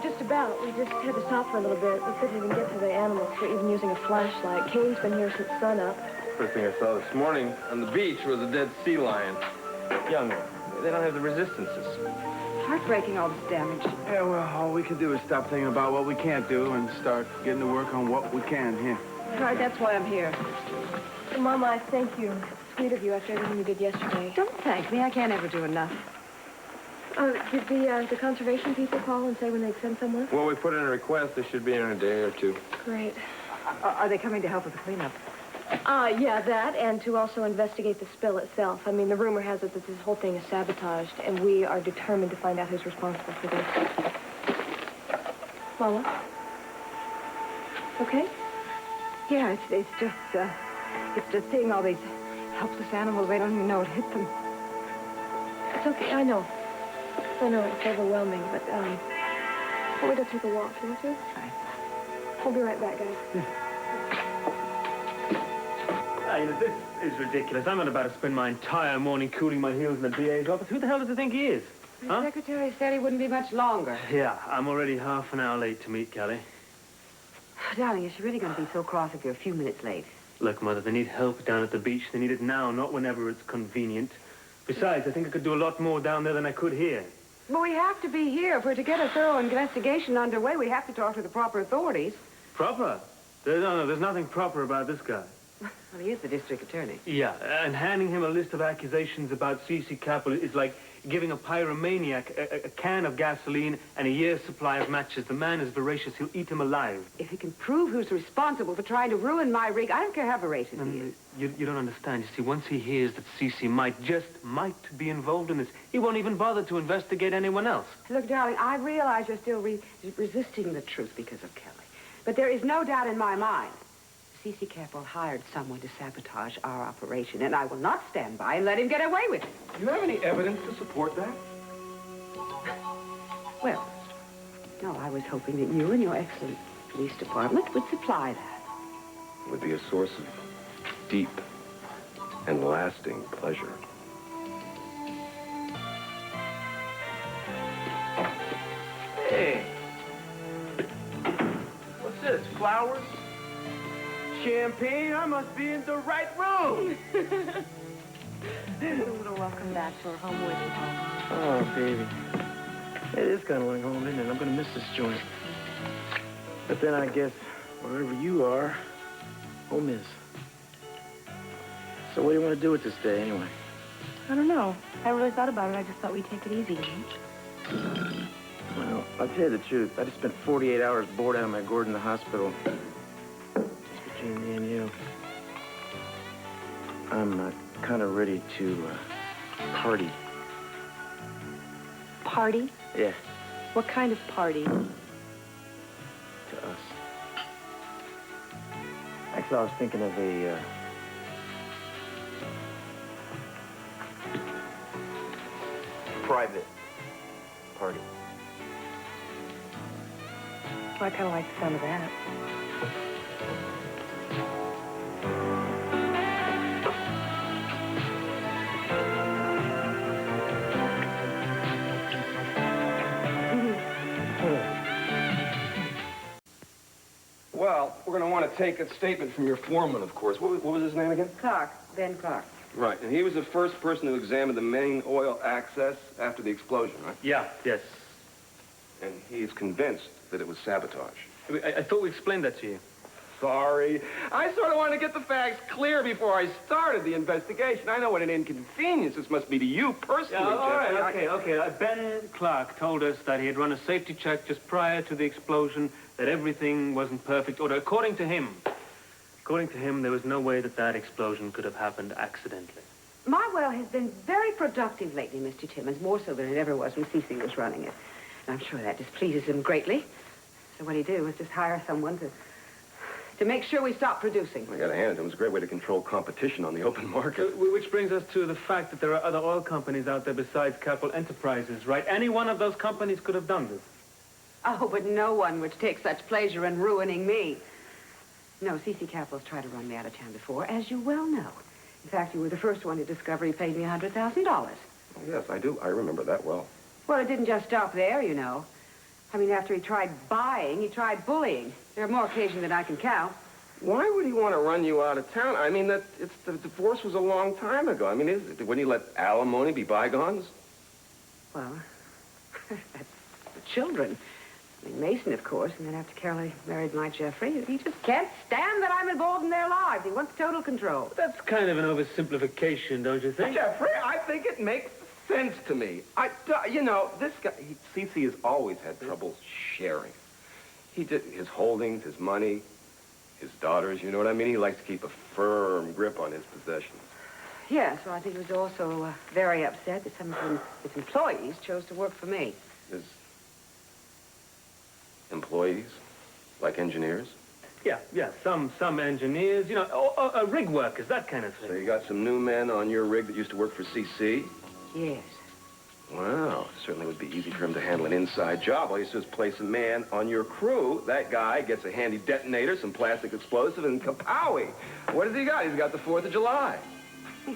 just about. We just had to stop for a little bit. We couldn't even get to the animals. We're even using a flashlight. Kane's been here since sunup. First thing I saw this morning on the beach was a dead sea lion. Young one. They don't have the resistances. Heartbreaking, all this damage. Yeah, well, all we can do is stop thinking about what we can't do and start getting to work on what we can here. All right, that's why I'm here. So, Mama, I thank you. Sweet of you after everything you did yesterday. Don't thank me. I can't ever do enough. Did the conservation people call and say when they'd send someone? Well, we put in a request. They should be in a day or two. Great. Are they coming to help with the cleanup? Yeah, that, and to also investigate the spill itself. I mean, the rumor has it that this whole thing is sabotaged, and we are determined to find out who's responsible for this. Mama? Okay? Yeah, it's just seeing all these helpless animals. They don't even know it hit them. It's okay, I know. I know, it's overwhelming, but, why don't we go take a walk, shall we? Right. We'll be right back, guys. Yeah. You know, this is ridiculous. I'm not about to spend my entire morning cooling my heels in the DA's office. Who the hell does he think he is? The secretary said he wouldn't be much longer. Yeah, I'm already half an hour late to meet Kelly. Darling, is she really going to be so cross if you're a few minutes late? Look, Mother, they need help down at the beach. They need it now, not whenever it's convenient. Besides, I think I could do a lot more down there than I could here. Well, we have to be here. If we're to get a thorough investigation underway, we have to talk to the proper authorities. Proper? There's nothing proper about this guy. Well, he is the district attorney. Yeah, and handing him a list of accusations about СиСи Capital is like giving a pyromaniac a can of gasoline and a year's supply of matches. The man is voracious. He'll eat him alive. If he can prove who's responsible for trying to ruin my rig, I don't care how voracious he is. You don't understand. You see, once he hears that СиСи might be involved in this, he won't even bother to investigate anyone else. Look, darling, I realize you're still resisting the truth because of Kelly. But there is no doubt in my mind СиСi Capital hired someone to sabotage our operation, and I will not stand by and let him get away with it. Do you have any evidence to support that? Well, no, I was hoping that you and your excellent police department would supply that. It would be a source of deep and lasting pleasure. Hey. What's this, flowers? Champagne? I must be in the right room. A little welcome back to our home with you. Oh, baby. It is kind of like home, isn't it? I'm going to miss this joint. But then I guess wherever you are, home is. So what do you want to do with this day, anyway? I don't know. I really thought about it. I just thought we'd take it easy. Well, I'll tell you the truth. I just spent 48 hours bored out of my gourd in the hospital. Between me and you, I'm kind of ready to party. Party? Yeah, What kind of party? to us. Actually, I was thinking of a private party. Well, I kind of like the sound of that. Well, we're going to want to take a statement from your foreman, of course. What was his name again? Clark, Ben Clark. Right, and he was the first person to examine the main oil access after the explosion, right? Yeah, yes. And he is convinced that it was sabotage. I thought we explained that to you. Sorry. I sort of wanted to get the facts clear before I started the investigation. I know what an inconvenience this must be to you personally, Yeah, all Jeffrey. right, okay. Ben Clark told us that he had run a safety check just prior to the explosion, that everything wasn't perfect, or according to him, there was no way that explosion could have happened accidentally. My well has been very productive lately, Mr. Timmons, more so than it ever was when СиСi was running it. And I'm sure that displeases him greatly. So what he did was just hire someone to make sure we stop producing. I got to hand it to him. It's a great way to control competition on the open market. Which brings us to the fact that there are other oil companies out there besides Capital Enterprises, right? Any one of those companies could have done this. Oh, but no one would take such pleasure in ruining me. No, СиСi Capital's tried to run me out of town before, as you well know. In fact, you were the first one to discover he paid me $100,000. Oh, yes, I do. I remember that well. Well, it didn't just stop there, you know. I mean, after he tried buying, he tried bullying. There are more occasions than I can count. Why would he want to run you out of town? I mean, the divorce was a long time ago. I mean, wouldn't he let alimony be bygones? Well, that's the children. I mean, Mason, of course, and then after Kelly married my Jeffrey, he just can't stand that I'm involved in their lives. He wants total control. That's kind of an oversimplification, don't you think? Jeffrey, I think it makes sense to me. You know, this guy, СиСи has always had trouble sharing. He did his holdings, his money, his daughters, you know what I mean? He likes to keep a firm grip on his possessions. Yes, well, I think he was also very upset that some of his employees chose to work for me. His employees? Like engineers? Yeah, some engineers, you know, rig workers, that kind of thing. So you got some new men on your rig that used to work for СиСи? Yes. Wow, certainly would be easy for him to handle an inside job. All you do is place a man on your crew. That guy gets a handy detonator, some plastic explosive, and kapowie. What has he got? He's got the 4th of July.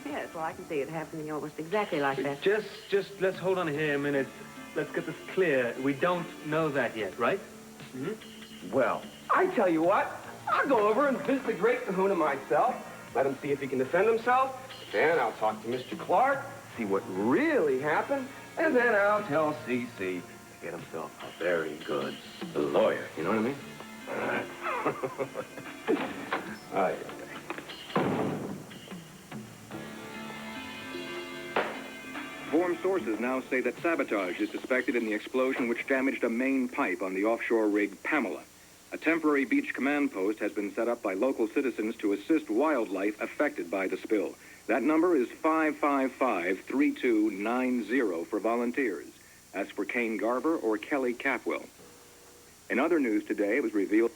Yes, well, I can see it happening almost exactly like that. Just let's hold on here a minute. Let's get this clear. We don't know that yet, right? Mm-hmm. Well, I tell you what. I'll go over and visit the great kahuna myself. Let him see if he can defend himself. Then I'll talk to Mr. Clark, see what really happened, and then I'll tell СиСi to get himself a very good lawyer. You know what I mean? All right. Informed sources now say that sabotage is suspected in the explosion which damaged a main pipe on the offshore rig Pamela. A temporary beach command post has been set up by local citizens to assist wildlife affected by the spill. That number is 555-3290 for volunteers. As for Kane Garver or Kelly Capwell. In other news today, it was revealed...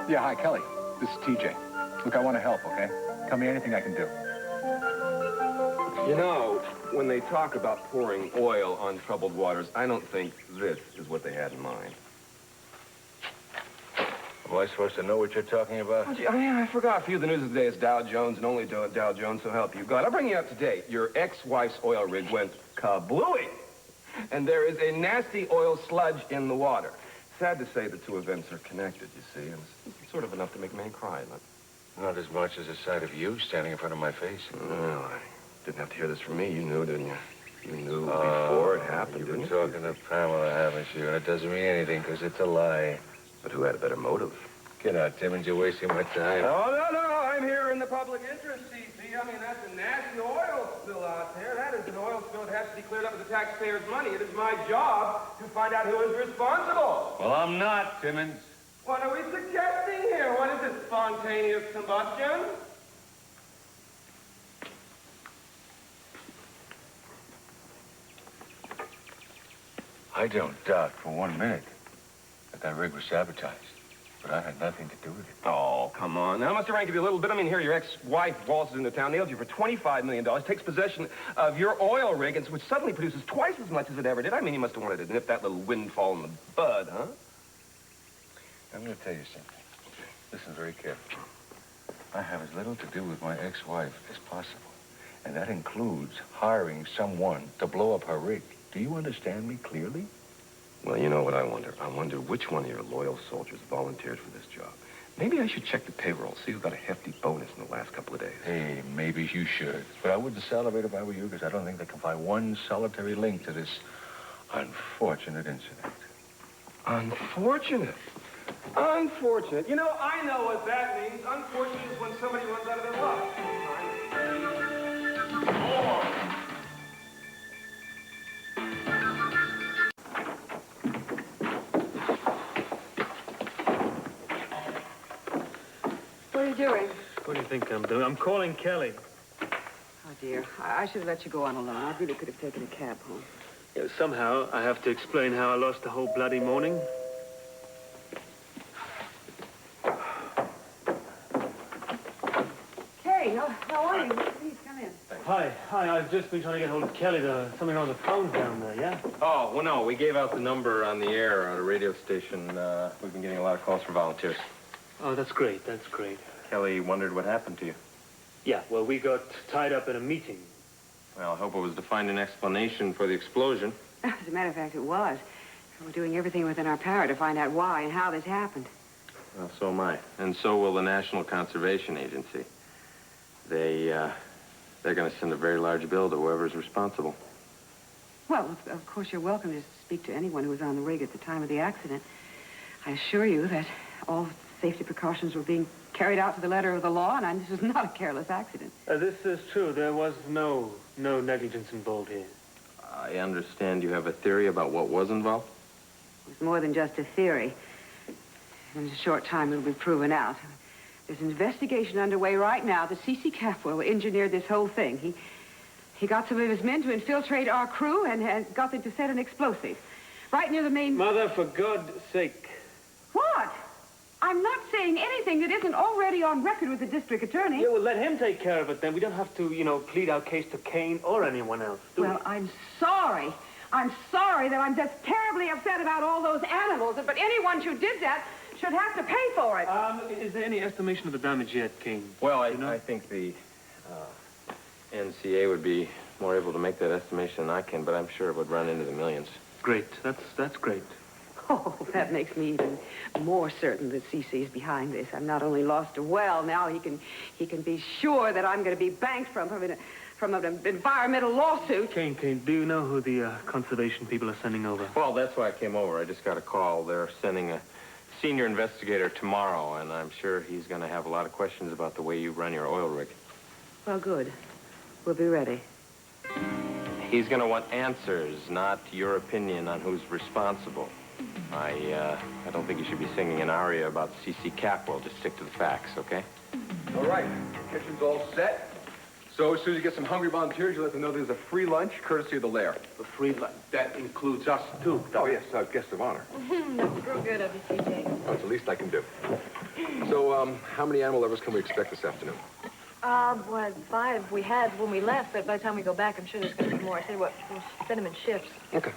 Yeah, hi, Kelly. This is TJ. Look, I want to help, okay? Tell me anything I can do. You know, when they talk about pouring oil on troubled waters, I don't think this is what they had in mind. Am I supposed to know what you're talking about? Oh, gee, I forgot. A few of the news of the day is Dow Jones, and only Dow Jones, so help you God. I'll bring you up to date. Your ex-wife's oil rig went kablooey, and there is a nasty oil sludge in the water. Sad to say the two events are connected, you see, and it's sort of enough to make a man cry. Not as much as the sight of you standing in front of my face. Well, I didn't have to hear this from me. You knew, didn't you? You knew before it happened, You've didn't been talking to Pamela, haven't you? And it doesn't mean anything, because it's a lie. But who had a better motive? Get out, Timmons. You're wasting my time. Oh, no. I'm here in the public interest, СиСi. I mean, that's a nasty oil spill out there. That is an oil spill that has to be cleared up with the taxpayers' money. It is my job to find out who is responsible. Well, I'm not, Timmons. What are we suggesting here? What is this, spontaneous combustion? I don't doubt for 1 minute that rig was sabotaged. But I had nothing to do with it. Oh, come on. Now, I must have ranked you a little bit. I mean, here, your ex-wife waltzes into town, nails you for $25 million, takes possession of your oil rig, and which suddenly produces twice as much as it ever did. I mean, you must have wanted to nip that little windfall in the bud, huh? I'm going to tell you something. Listen very carefully. I have as little to do with my ex-wife as possible. And that includes hiring someone to blow up her rig. Do you understand me clearly? Well, you know what I wonder? I wonder which one of your loyal soldiers volunteered for this job. Maybe I should check the payroll, see who got a hefty bonus in the last couple of days. Hey, maybe you should. But I wouldn't celebrate if I were you, because I don't think they can find one solitary link to this unfortunate incident. Unfortunate? Unfortunate. You know, I know what that means. Unfortunate is when somebody runs out of their luck. What are you doing? What do you think I'm doing? I'm calling Kelly. Oh, dear. I should have let you go on alone. I really could have taken a cab home. Yeah, somehow, I have to explain how I lost the whole bloody morning. Hey, how are you? Please, come in. Hi. I've just been trying to get hold of Kelly. There's something on the phone down there, yeah? Oh, well, no. We gave out the number on the air at a radio station. We've been getting a lot of calls for volunteers. Oh, that's great. That's great. Kelly wondered what happened to you. Yeah, well, we got tied up in a meeting. Well, I hope it was to find an explanation for the explosion. As a matter of fact, it was. We're doing everything within our power to find out why and how this happened. Well, so am I. And so will the National Conservation Agency. They're going to send a very large bill to whoever's responsible. Well, of course, you're welcome to speak to anyone who was on the rig at the time of the accident. I assure you that all safety precautions were being carried out to the letter of the law, and this was not a careless accident. This is true. There was no negligence involved here. I understand you have a theory about what was involved? It was more than just a theory. In a short time, it'll be proven out. There's an investigation underway right now. The СиСи Capwell engineered this whole thing. He got some of his men to infiltrate our crew and got them to set an explosive right near the main... Mother, for God's sake. What? I'm not saying anything that isn't already on record with the district attorney. Yeah, well, let him take care of it then. We don't have to, you know, plead our case to Kane or anyone else, do Well, I'm sorry. I'm sorry that I'm just terribly upset about all those animals, but anyone who did that should have to pay for it. Is there any estimation of the damage yet, Kane? Well, I think the NCA would be more able to make that estimation than I can, but I'm sure it would run into the millions. Great. That's great. Oh, that makes me even more certain that СиСi is behind this. I've not only lost a well, now he can be sure that I'm going to be banked from an environmental lawsuit. Kane, do you know who the conservation people are sending over? Well, that's why I came over. I just got a call. They're sending a senior investigator tomorrow, and I'm sure he's going to have a lot of questions about the way you run your oil rig. Well, good. We'll be ready. He's going to want answers, not your opinion on who's responsible. I don't think you should be singing an aria about СиСi Capwell. Just stick to the facts, okay? All right. Kitchen's all set. So as soon as you get some hungry volunteers, you let them know there's a free lunch courtesy of the lair. The free lunch. That includes us, too. Oh, yes, guest of honor. That's real good of you, TJ. That's the least I can do. So, how many animal lovers can we expect this afternoon? Well, 5 we had when we left, but by the time we go back, I'm sure there's going to be more. I said, we'll send them in shifts. Okay.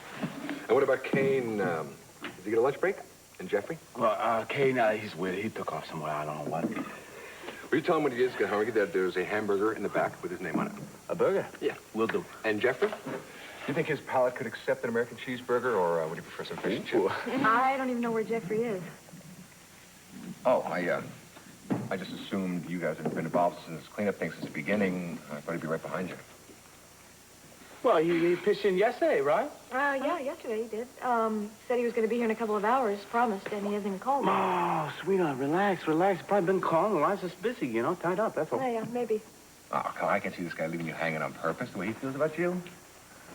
And what about Kane? Does he get a lunch break? And Jeffrey? Well, Kane, he's weird. He took off somewhere. I don't know what. Will you tell him when he gets hungry that there's a hamburger in the back with his name on it? A burger? Yeah. Will do. And Jeffrey? You think his palate could accept an American cheeseburger, or would he prefer some fish and chips? I don't even know where Jeffrey is. Oh, I just assumed you guys had been involved since cleanup thing since the beginning. I thought he'd be right behind you. Well, he pitched in yesterday, right? Yeah, yesterday he did. Said he was going to be here in a couple of hours, promised, and he hasn't even called me. Oh, sweetheart, relax. Probably been calling. Line's just busy, you know, tied up, that's all. Yeah, maybe. Oh, come on, I can see this guy leaving you hanging on purpose, the way he feels about you.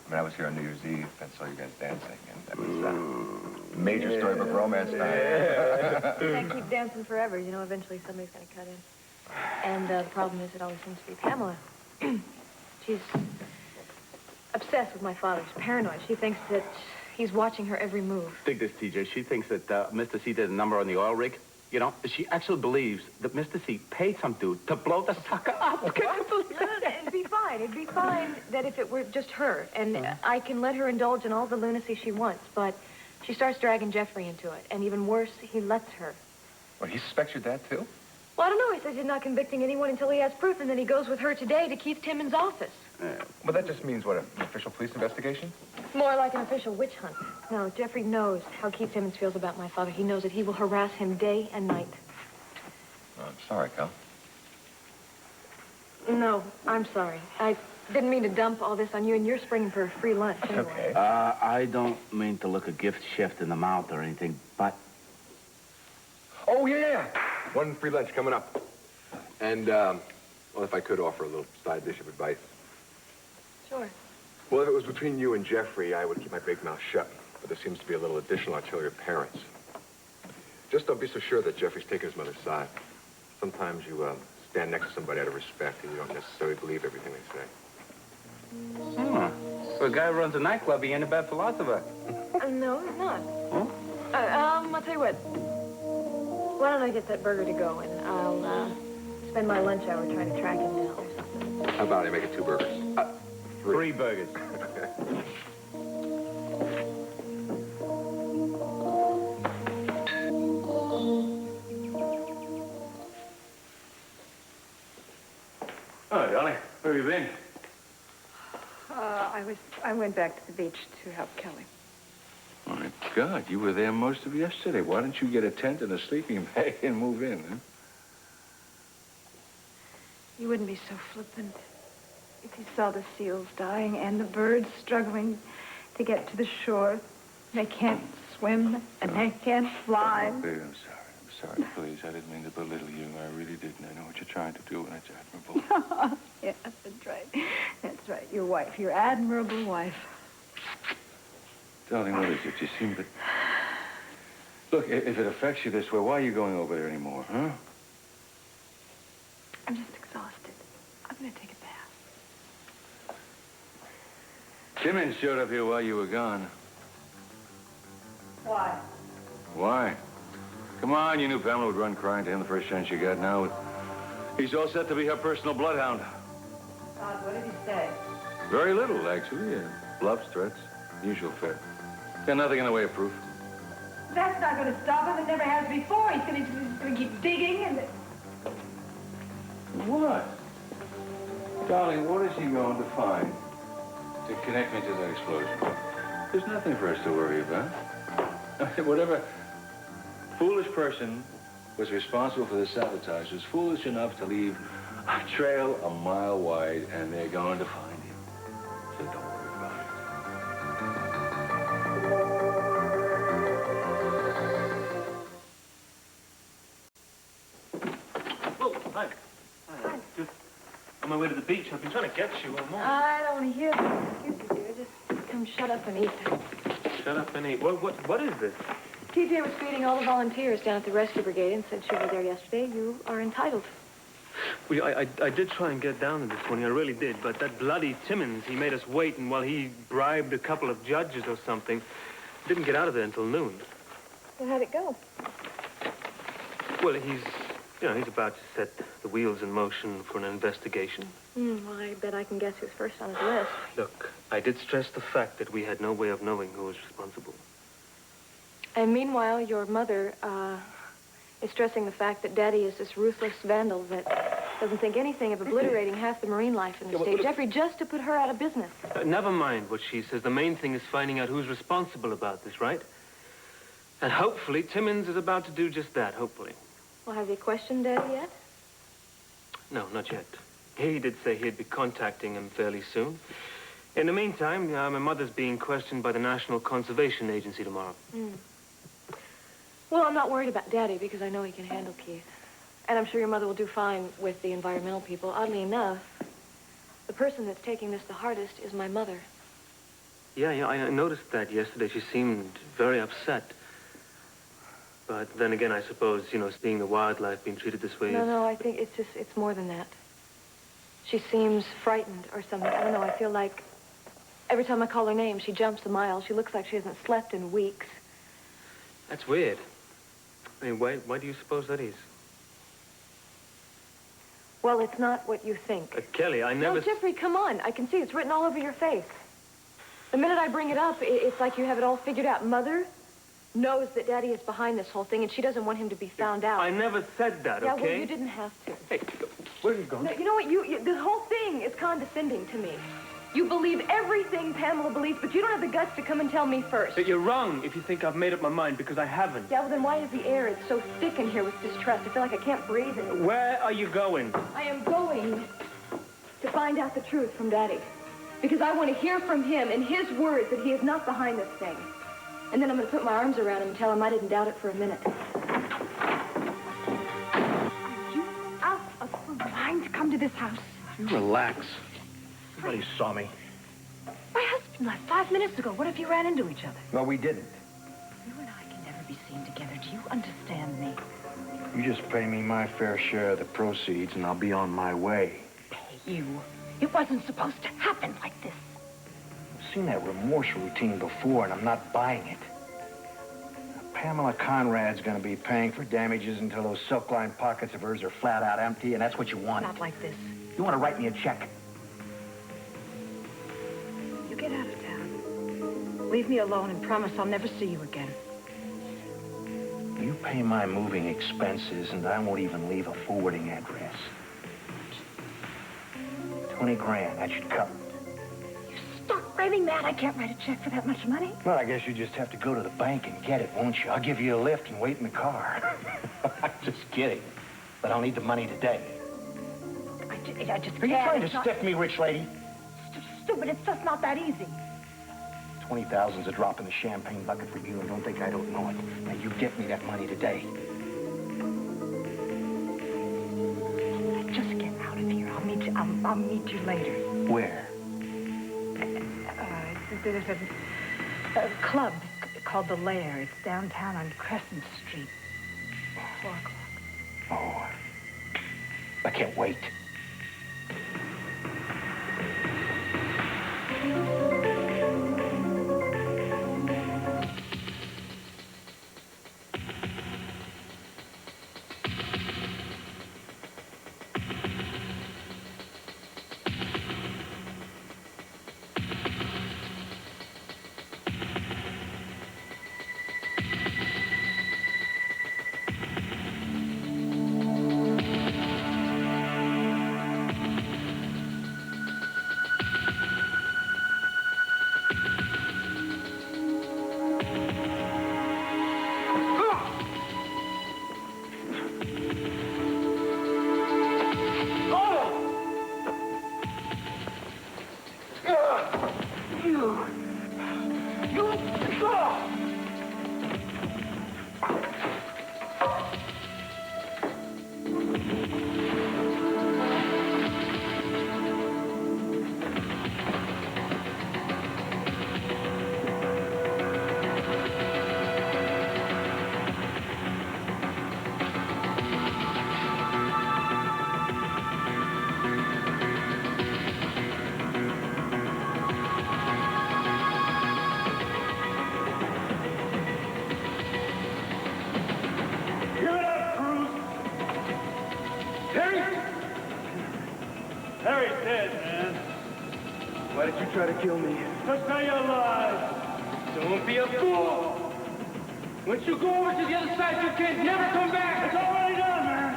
I mean, I was here on New Year's Eve and saw you guys dancing, and that was major storybook romance time. You can't keep dancing forever. You know, eventually somebody's going to cut in. And the problem is it always seems to be Pamela. She's obsessed with my father. She's paranoid. She thinks that he's watching her every move. Dig this, TJ. She thinks that Mr. C did a number on the oil rig. You know, she actually believes that Mr. C paid some dude to blow the sucker up. Can you believe that? It'd be fine. It'd be fine that if it were just her. And I can let her indulge in all the lunacy she wants. But she starts dragging Jeffrey into it. And even worse, he lets her. Well, he suspects your dad, too? Well, I don't know. He says he's not convicting anyone until he has proof. And then he goes with her today to Keith Timmons' office. Well, that just means, what, an official police investigation? More like an official witch hunt. No, Jeffrey knows how Keith Timmons feels about my father. He knows that he will harass him day and night. Oh, I'm sorry, Cal. No, I'm sorry. I didn't mean to dump all this on you, and you're springing for a free lunch anyway. Okay. I don't mean to look a gift shift in the mouth or anything, but... Oh, yeah. One free lunch coming up. And, well, if I could offer a little side dish of advice. Sure. Well, if it was between you and Jeffrey, I would keep my big mouth shut. But there seems to be a little additional I tell your parents. Just don't be so sure that Jeffrey's taking his mother's side. Sometimes you stand next to somebody out of respect, and you don't necessarily believe everything they say. So a guy who runs a nightclub, he ain't a bad philosopher. No, he's not. Huh? I'll tell you what. Why don't I get that burger to go, and I'll spend my lunch hour trying to track him down or something. How about I make it 2 burgers? 3 burgers. I went back to the beach to help Kelly. My God, you were there most of yesterday. Why don't you get a tent and a sleeping bag and move in, huh? You wouldn't be so flippant if you saw the seals dying and the birds struggling to get to the shore. They can't swim and they can't fly. Oh, baby, I'm sorry, please. I didn't mean to belittle you. I really didn't. I know what you're trying to do, and it's admirable. Yes, that's right. That's right. Your wife, your admirable wife. Darling, what is it? You seem to... Look, if it affects you this way, why are you going over there anymore, huh? I'm just exhausted. I'm going to take a bath. Timmons showed up here while you were gone. Why? Why? Come on, you knew Pamela would run crying to him the first chance you got. Now, he's all set to be her personal bloodhound. God, what did he say? Very little, actually. Bluffs, threats, usual fare. Got nothing in the way of proof. That's not going to stop him. It never has before. He's going to keep digging and... What? Darling, what is he going to find to connect me to that explosion? There's nothing for us to worry about. Whatever foolish person was responsible for the sabotage was foolish enough to leave a trail a mile wide, and they're going to find him. So don't worry about it. Oh, hi. Hi. Just on my way to the beach. I've been trying to get you all morning. I don't want to hear this. Excuses, dear. Just come shut up and eat. Shut up and eat. What is this? TJ was feeding all the volunteers down at the rescue brigade and said she was there yesterday. You are entitled. Well, I did try and get down there this morning. I really did. But that bloody Timmons, he made us wait, and while he bribed a couple of judges or something, didn't get out of there until noon. Well, how'd it go? Well, he's about to set the wheels in motion for an investigation. Well, I bet I can guess who's first on his list. Look, I did stress the fact that we had no way of knowing who was responsible. And meanwhile, your mother, is stressing the fact that Daddy is this ruthless vandal that doesn't think anything of obliterating half the marine life in the state. Jeffrey, just to put her out of business. Never mind what she says. The main thing is finding out who's responsible about this, right? And hopefully, Timmons is about to do just that, hopefully. Well, have you questioned Daddy yet? No, not yet. He did say he'd be contacting him fairly soon. In the meantime, my mother's being questioned by the National Conservation Agency tomorrow. Well, I'm not worried about Daddy because I know he can handle Keith. And I'm sure your mother will do fine with the environmental people. Oddly enough, the person that's taking this the hardest is my mother. Yeah, I noticed that yesterday. She seemed very upset. But then again, I suppose, seeing the wildlife being treated this way... No, I think it's more than that. She seems frightened or something. I don't know, I feel like every time I call her name, she jumps a mile. She looks like she hasn't slept in weeks. That's weird. I mean, why do you suppose that is? Well, it's not what you think. Kelly, I never... No, Jeffrey, come on. I can see it's written all over your face. The minute I bring it up, it's like you have it all figured out. Mother knows that Daddy is behind this whole thing, and she doesn't want him to be found out. I never said that, yeah, okay? Well, you didn't have to. Hey, where are you going? No, you know what? The whole thing is condescending to me. You believe everything Pamela believes, but you don't have the guts to come and tell me first. But you're wrong if you think I've made up my mind, because I haven't. Yeah, well, then why is the air so thick in here with distrust? I feel like I can't breathe anymore. Where are you going? I am going to find out the truth from Daddy. Because I want to hear from him in his words that he is not behind this thing. And then I'm going to put my arms around him and tell him I didn't doubt it for a minute. Are you out of your mind to come to this house? You relax. Nobody saw me. My husband left 5 minutes ago. What if you ran into each other? No, we didn't. You and I can never be seen together. Do you understand me? You just pay me my fair share of the proceeds, and I'll be on my way. Pay you? It wasn't supposed to happen like this. I've seen that remorse routine before, and I'm not buying it. Pamela Conrad's gonna be paying for damages until those silk-lined pockets of hers are flat out empty, and that's what you want. Not like this. You want to write me a check? You get out of town. Leave me alone and promise I'll never see you again. You pay my moving expenses, and I won't even leave a forwarding address. 20 grand, that should cover it. You start raving mad? I can't write a check for that much money. Well, I guess you just have to go to the bank and get it, won't you? I'll give you a lift and wait in the car. I'm just kidding. But I'll need the money today. I just Are you can't. trying to stiff me, rich lady? Stupid, it's just not that easy. 20,000's a drop in the champagne bucket for you, and don't think I don't know it. Now, you get me that money today. Just get out of here. I'll meet you later. Where? There's a club called The Lair. It's downtown on Crescent Street. 4 o'clock. Oh, I can't wait. Try to kill me. Just say your lies. Don't be a fool. Once you go over to the other side, you can never come back. It's already done, man.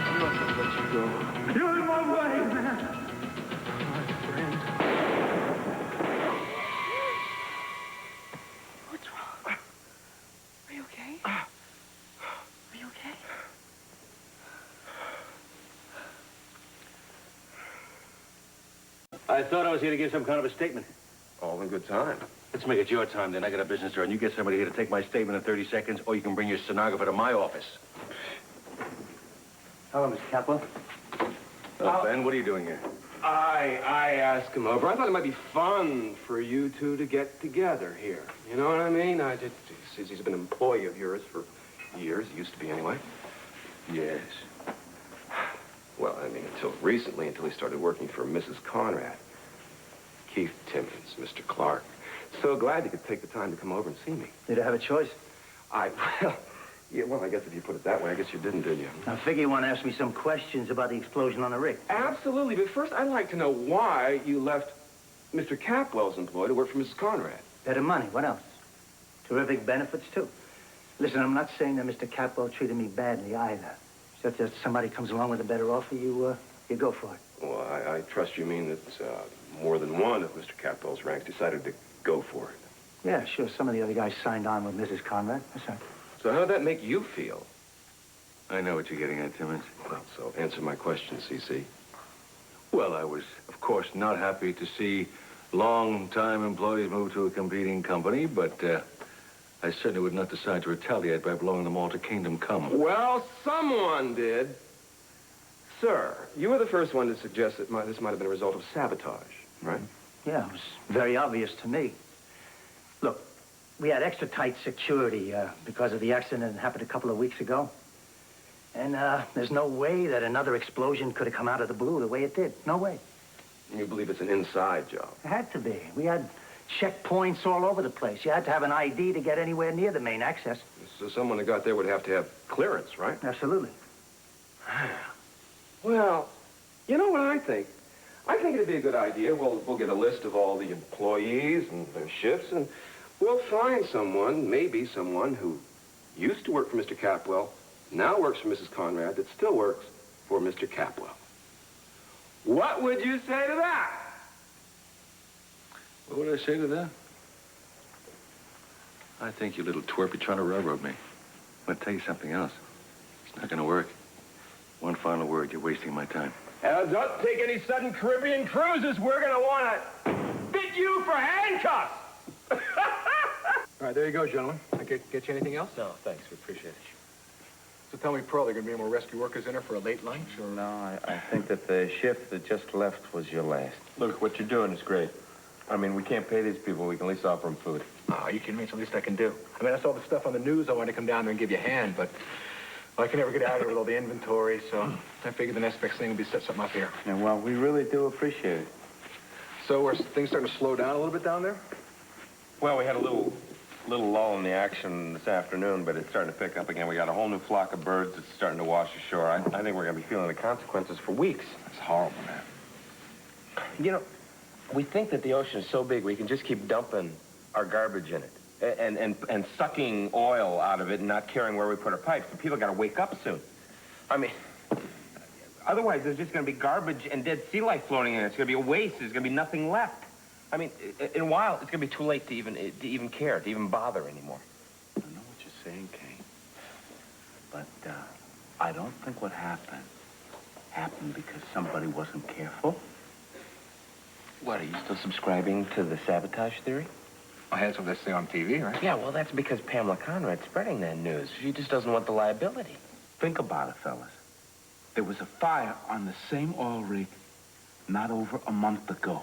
I'm not gonna let you go. You're in my way, man. My friend. What's wrong? Are you okay? Are you okay? I thought I was here to give some kind of a statement. All in good time. Let's make it your time, then. I got a business to run. You get somebody here to take my statement in 30 seconds, or you can bring your stenographer to my office. Hello, Mr. Capwell. Hello, Ben. What are you doing here? I asked him over. I thought it might be fun for you two to get together here. You know what I mean? He's been an employee of yours for years. He used to be anyway. Yes. Well, I mean, until recently, until he started working for Mrs. Conrad. Keith Timmons, Mr. Clark. So glad you could take the time to come over and see me. Did I have a choice? Well, I guess if you put it that way, I guess you didn't, did you? I figure you want to ask me some questions about the explosion on the rig. Absolutely, but first I'd like to know why you left Mr. Capwell's employ to work for Mrs. Conrad. Better money, what else? Terrific benefits, too. Listen, I'm not saying that Mr. Capwell treated me badly either. Except that somebody comes along with a better offer, you go for it. Well, I trust you mean that more than one of Mr. Capwell's ranks decided to go for it. Yeah, sure. Some of the other guys signed on with Mrs. Conrad. That's right. So how'd that make you feel? I know what you're getting at, Timmons. Well, so answer my question, СиСи. Well, I was, of course, not happy to see long-time employees move to a competing company, but I certainly would not decide to retaliate by blowing them all to kingdom come. Well, someone did. Sir, you were the first one to suggest that this might have been a result of sabotage, right? Yeah, it was very obvious to me. Look, we had extra tight security because of the accident that happened a couple of weeks ago. And there's no way that another explosion could have come out of the blue the way it did. No way. You believe it's an inside job? It had to be. We had checkpoints all over the place. You had to have an ID to get anywhere near the main access. So someone that got there would have to have clearance, right? Absolutely. Well, you know what I think? I think it'd be a good idea. We'll get a list of all the employees and their shifts, and we'll find someone, maybe someone who used to work for Mr. Capwell, now works for Mrs. Conrad, that still works for for Mr. Capwell. What would you say to that? What would I say to that? I think you little twerp, you're trying to railroad me. I'm going to tell you something else. It's not going to work. One final word, you're wasting my time. Don't take any sudden Caribbean cruises. We're going to want to fit you for handcuffs. All right, there you go, gentlemen. I get you anything else? No, thanks. We appreciate it. So tell me, Pearl, there going to be more rescue workers in there for a late lunch, or...? No, I think that the shift that just left was your last. Look, what you're doing is great. I mean, we can't pay these people. We can at least offer them food. Oh, you kidding me? It's the least I can do. I mean, I saw the stuff on the news. I wanted to come down there and give you a hand, but I can never get out of here with all the inventory, so I figured the next best thing would be set something up here. Yeah, well, we really do appreciate it. So are things starting to slow down a little bit down there? Well, we had a little lull in the action this afternoon, but it's starting to pick up again. We got a whole new flock of birds that's starting to wash ashore. I think we're going to be feeling the consequences for weeks. That's horrible, man. You know, we think that the ocean is so big we can just keep dumping our garbage in it and sucking oil out of it and not caring where we put our pipes. But people got to wake up soon. I mean, otherwise there's just going to be garbage and dead sea life floating in it. It's going to be a waste. There's going to be nothing left. I mean, in a while, it's going to be too late to even care, to even bother anymore. I know what you're saying, Kane. But I don't think what happened because somebody wasn't careful. What, are you still subscribing to the sabotage theory? I had some of this thing on TV, right? Yeah, well, that's because Pamela Conrad's spreading that news. She just doesn't want the liability. Think about it, fellas. There was a fire on the same oil rig not over a month ago.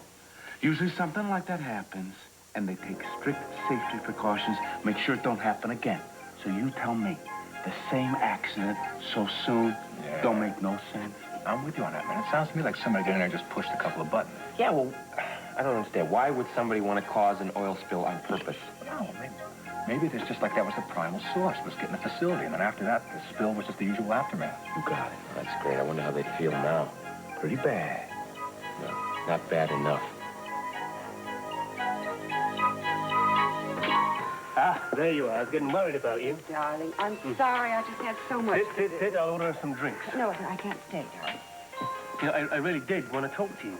Usually something like that happens, and they take strict safety precautions, make sure it don't happen again. So you tell me, the same accident so soon don't make no sense? I'm with you on that, man. It sounds to me like somebody got in there and just pushed a couple of buttons. Yeah, well, I don't understand. Why would somebody want to cause an oil spill on purpose? No, maybe it's just like that was the primal source, was getting the facility, and then after that, the spill was just the usual aftermath. You got it. Well, that's great. I wonder how they'd feel now. Pretty bad. No, not bad enough. Ah, there you are. I was getting worried about you. Darling, I'm sorry. I just had so much to do. Sit. I'll order some drinks. No, I can't stay, darling. You know, I really did want to talk to you.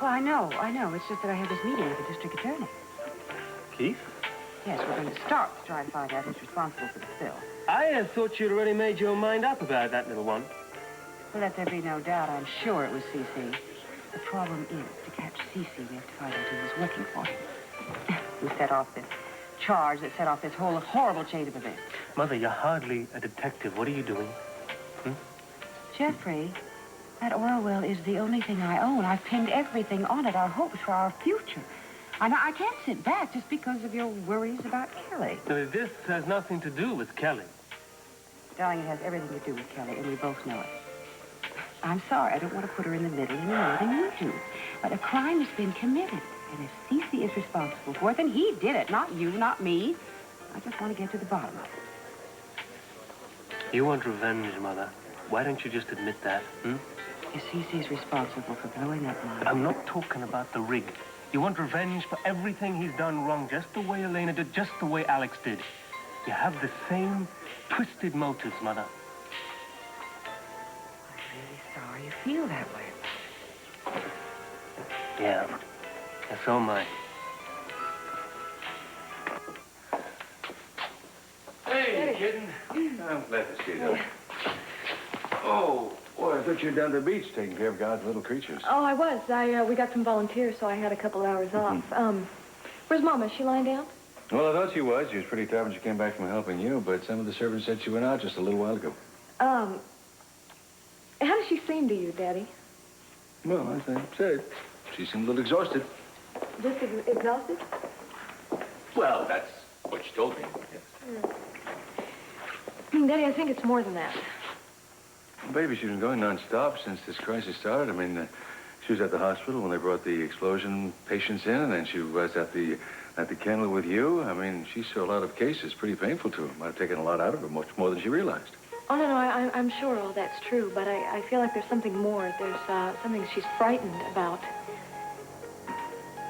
Well, I know. It's just that I have this meeting with the district attorney. Keith? Yes, we're going to start to try to find out who's responsible for the spill. I thought you'd already made your mind up about that little one. Well, let there be no doubt. I'm sure it was СиСи. The problem is, to catch СиСi, we have to find out who was working for him. We set off this charge that set off this whole horrible chain of events. Mother, you're hardly a detective. What are you doing? Jeffrey, that oil well is the only thing I own. I've pinned everything on it, our hopes for our future. And I can't sit back just because of your worries about Kelly. No, this has nothing to do with Kelly. Darling, it has everything to do with Kelly, and we both know it. I'm sorry, I don't want to put her in the middle any more than you do. But a crime has been committed. And if СиСi is responsible for it, then he did it, not you, not me. I just want to get to the bottom of it. You want revenge, Mother. Why don't you just admit that, If СиСi is responsible for blowing up my... I'm not talking about the rig. You want revenge for everything he's done wrong, just the way Elena did, just the way Alex did. You have the same twisted motives, Mother. I'm really sorry you feel that way. Yeah. So am I. Hey, kitten. I'm glad to see you. Oh, boy, I thought you were down to the beach taking care of God's little creatures. Oh, I was. We got some volunteers, so I had a couple hours off. Where's Mama? Is she lying down? Well, I thought she was. She was pretty tired when she came back from helping you, but some of the servants said she went out just a little while ago. How does she seem to you, Daddy? Well, as I said, she seemed a little exhausted. Just exhausted? Well, that's what she told me. Daddy, I think it's more than that. Baby, she's been going nonstop since this crisis started. I mean, she was at the hospital when they brought the explosion patients in, and then she was at the kennel with you. I mean, she saw a lot of cases, pretty painful to her. Might have taken a lot out of her, much more than she realized. Oh, no, I'm sure all that's true, but I feel like there's something more. There's something she's frightened about.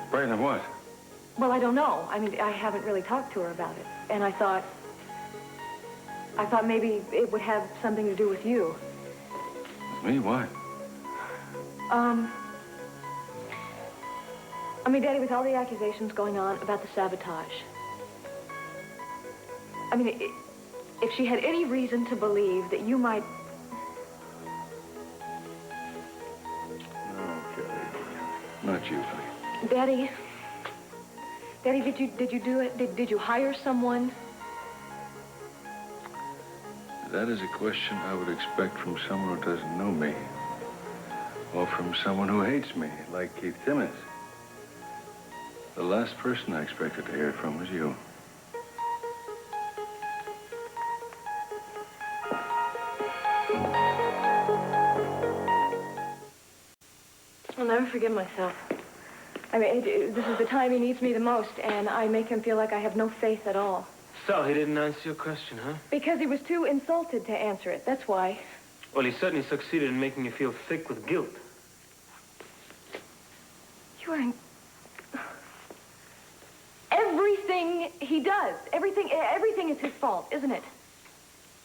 Frightened of what? Well, I don't know. I mean, I haven't really talked to her about it. And I thought maybe it would have something to do with you. Me? Why? I mean, Daddy, with all the accusations going on about the sabotage, I mean, if she had any reason to believe that you might... No, Kelly. Not you, honey. Daddy, did you do it? Did you hire someone? That is a question I would expect from someone who doesn't know me. Or from someone who hates me, like Keith Timmons. The last person I expected to hear it from was you. I'll never forgive myself. I mean, this is the time he needs me the most, and I make him feel like I have no faith at all. So, he didn't answer your question, huh? Because he was too insulted to answer it, that's why. Well, he certainly succeeded in making you feel sick with guilt. You are in... Everything he does, everything is his fault, isn't it?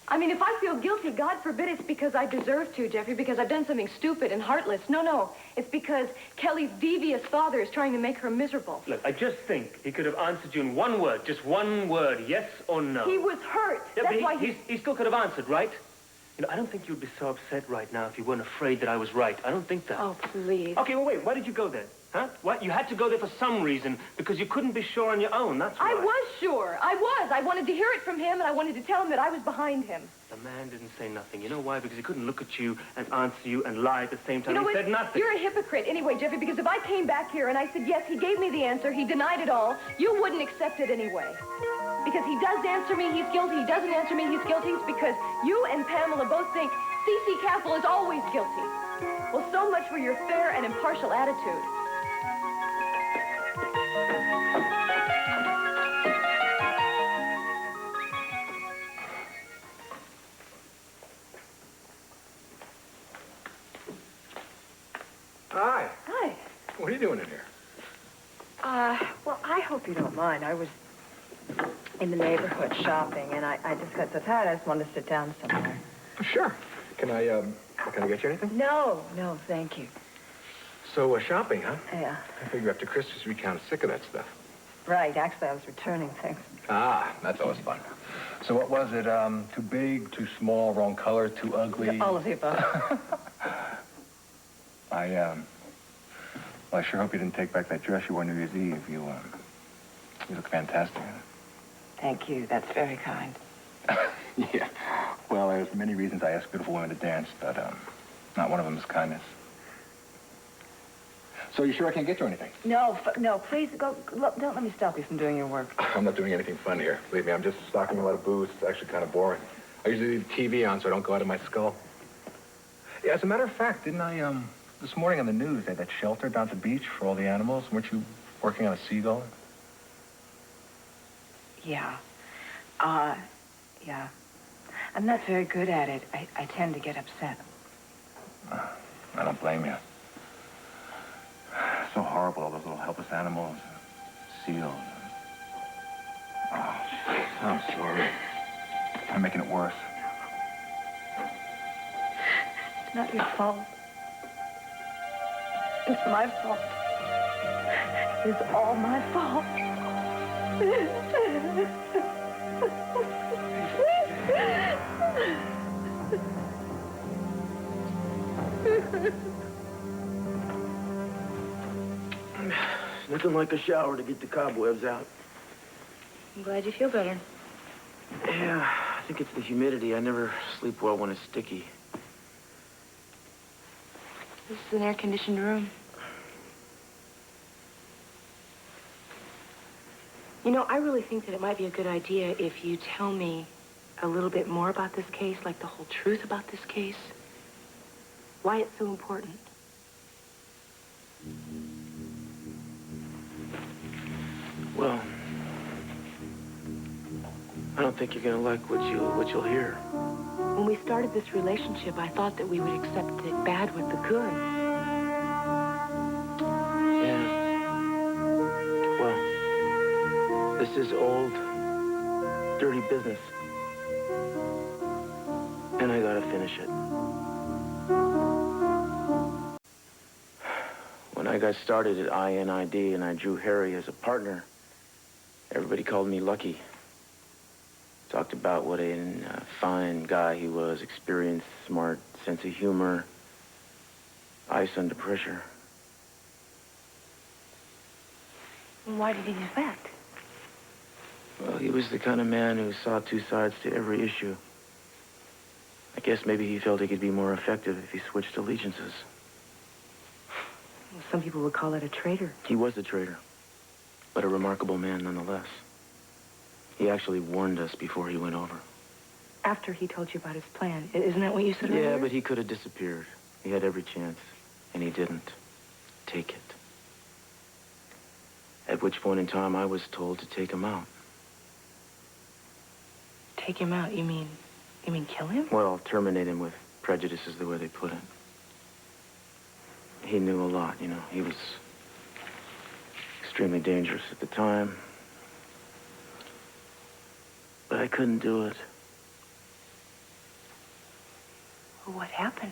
I mean, if I feel guilty, God forbid it's because I deserve to, Jeffrey, because I've done something stupid and heartless. No. It's because Kelly's devious father is trying to make her miserable. Look, I just think he could have answered you in one word, just one word, yes or no. He was hurt. Yeah, that's but why he still could have answered, right? You know, I don't think you'd be so upset right now if you weren't afraid that I was right. I don't think that. Oh, please. Okay, well, wait. Why did you go there? Huh? What? You had to go there for some reason, because you couldn't be sure on your own, that's why. I was sure. I was. I wanted to hear it from him, and I wanted to tell him that I was behind him. The man didn't say nothing. You know why? Because he couldn't look at you and answer you and lie at the same time. You know He what? said nothing. You're a hypocrite anyway, Jeffrey, because if I came back here and I said, yes, he gave me the answer, he denied it all, you wouldn't accept it anyway. Because he does answer me, he's guilty. He doesn't answer me, he's guilty. It's because you and Pamela both think СиСи Castle is always guilty. Well, so much for your fair and impartial attitude. Hi. Hi. What are you doing in here? Well, I hope you don't mind. I was in the neighborhood shopping, and I just got so tired, I just wanted to sit down somewhere. Sure. Can I get you anything? No, thank you. So, shopping, huh? Yeah. I figure after Christmas we kind of sick of that stuff. Right, actually, I was returning things. Ah, that's always fun. So what was it? Too big, too small, wrong color, too ugly? All of the above. Well, I sure hope you didn't take back that dress you wore New Year's Eve. You look fantastic in it. Thank you. That's very kind. Yeah. Well, there's many reasons I ask beautiful women to dance, but not one of them is kindness. So you sure I can't get you anything? No, please, go. Look, don't let me stop you from doing your work. I'm not doing anything fun here. Believe me, I'm just stocking a lot of booze. It's actually kind of boring. I usually leave the TV on so I don't go out of my skull. Yeah, as a matter of fact, didn't I, this morning on the news, they had that shelter down at the beach for all the animals. Weren't you working on a seagull? Yeah. Yeah. I'm not very good at it. I tend to get upset. I don't blame you. So horrible, all those little helpless animals, seals. Oh, I'm sorry. I'm making it worse. It's not your fault. It's my fault. It's all my fault. Nothing like a shower to get the cobwebs out. I'm glad you feel better. Yeah, I think it's the humidity. I never sleep well when it's sticky. This is an air-conditioned room. You know, I really think that it might be a good idea if you tell me a little bit more about this case, like the whole truth about this case. Why it's so important. Well, I don't think you're gonna like what you'll hear. When we started this relationship, I thought that we would accept the bad with the good. Yeah. Well, this is old, dirty business. And I gotta finish it. I got started at INID and I drew Harry as a partner, everybody called me Lucky. Talked about what a fine guy he was, experienced, smart, sense of humor, ice under pressure. Why did he defect? Well, he was the kind of man who saw two sides to every issue. I guess maybe he felt he could be more effective if he switched allegiances. Well, some people would call that a traitor. He was a traitor, but a remarkable man nonetheless. He actually warned us before he went over. After he told you about his plan. Isn't that what you said earlier? Yeah, but he could have disappeared. He had every chance, and he didn't take it. At which point in time, I was told to take him out. Take him out? You mean kill him? Well, terminate him with prejudice is the way they put it. He knew a lot, you know. He was extremely dangerous at the time. But I couldn't do it. Well, what happened?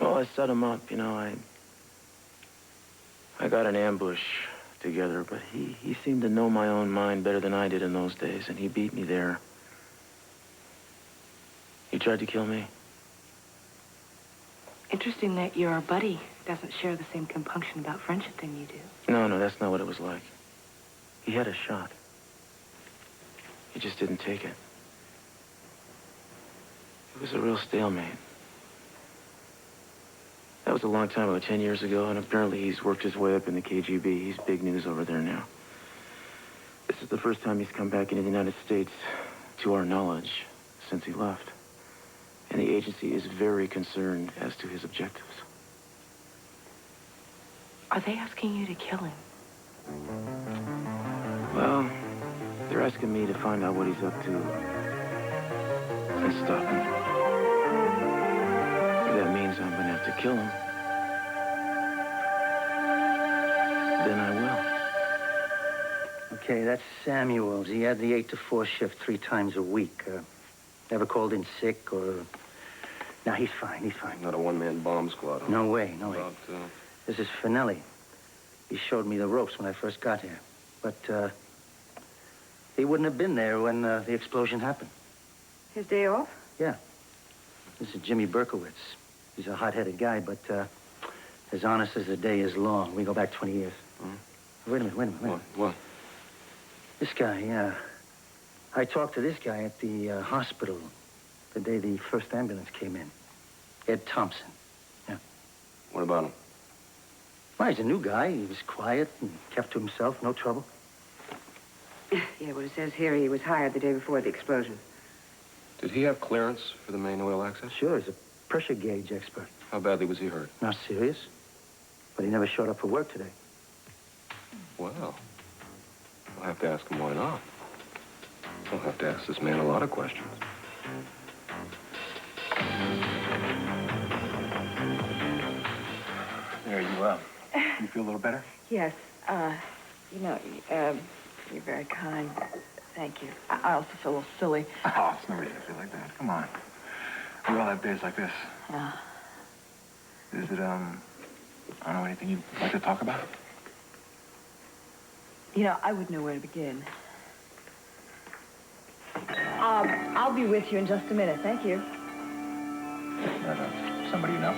Well, I set him up, you know. I got an ambush together, but he seemed to know my own mind better than I did in those days, and he beat me there. He tried to kill me. Interesting that your buddy doesn't share the same compunction about friendship than you do. No, that's not what it was like. He had a shot. He just didn't take it. It was a real stalemate. That was a long time ago, 10 years ago, and apparently he's worked his way up in the KGB. He's big news over there now. This is the first time he's come back into the United States, to our knowledge, since he left. And the agency is very concerned as to his objectives. Are they asking you to kill him? Well, they're asking me to find out what he's up to and stop him. If that means I'm going to have to kill him, then I will. Okay, that's Samuels. He had the 8 to 4 shift 3 times a week. Never called in sick or... No, he's fine, he's fine. Not a one-man bomb squad. No way, no way. About, This is Finelli. He showed me the ropes when I first got here. But, he wouldn't have been there when the explosion happened. His day off? Yeah. This is Jimmy Berkowitz. He's a hot-headed guy, but, as honest as the day is long. We go back 20 years. Wait a minute. What? This guy, I talked to this guy at the hospital the day the first ambulance came in. Ed Thompson. Yeah. What about him? Well, he's a new guy. He was quiet and kept to himself, no trouble. Yeah, well, it says here he was hired the day before the explosion. Did he have clearance for the main oil access? Sure, he's a pressure gauge expert. How badly was he hurt? Not serious. But he never showed up for work today. Well, I'll have to ask him why not. I'll have to ask this man a lot of questions. There, you feel a little better? Yes. You're very kind. Thank you. I also feel a little silly. Oh, it's no reason to feel like that. Come on. We all have days like this. Yeah. Is it, I don't know, anything you'd like to talk about? I wouldn't know where to begin. I'll be with you in just a minute. Thank you. Somebody you know?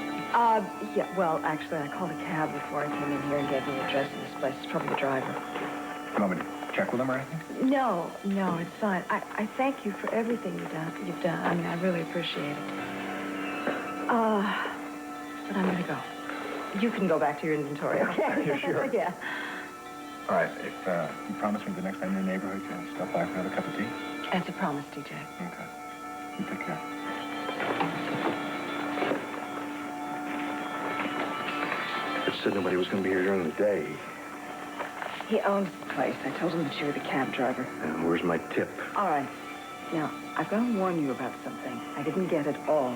Yeah, well, actually, I called a cab before I came in here and gave me the address of this place. It's probably the driver. You want me to check with him or anything? No, it's fine. I thank you for everything you've done. I mean, I really appreciate it. But I'm gonna go. You can go back to your inventory, okay? You're sure? Yeah. All right, if you promise me the next time you're in the neighborhood, you'll stop by for another cup of tea? That's a promise, TJ. Okay. You take care. It said nobody was going to be here during the day. He owns the place. I told him that you were the cab driver. And where's my tip? All right. Now, I've got to warn you about something. I didn't get it all.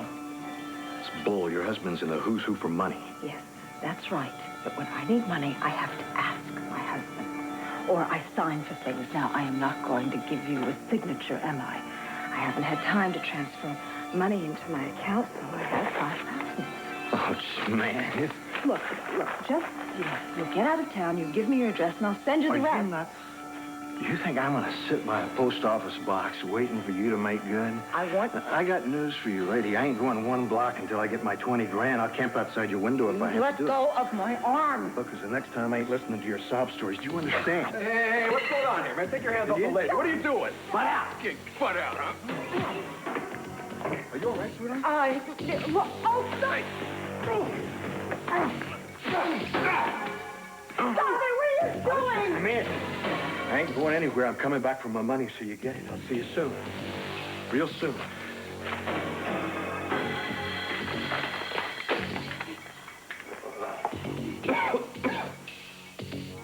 It's bull. Your husband's in the who's who for money. Yes, that's right. But when I need money, I have to ask my husband. Or I sign for things. Now, I am not going to give you a signature, am I? I haven't had time to transfer money into my account, so I have $5,000. Oh, man. Look, just, you'll get out of town, you give me your address, and I'll send you the rest. Are you nuts? You think I'm gonna sit by a post office box waiting for you to make good? I got news for you, lady. I ain't going one block until I get my 20 grand. I'll camp outside your window if I have Let to do go it. of my arm. Look, 'cause the next time I ain't listening to your sob stories. Do you understand? Hey, what's going on here, man? Take your hands off the lady. What are you doing? Butt out. Get butt out, huh? Are you all right, sweetheart? Oh, stop! Stop it! What are you doing? I'm in. I ain't going anywhere. I'm coming back for my money, so you get it. I'll see you soon. Real soon.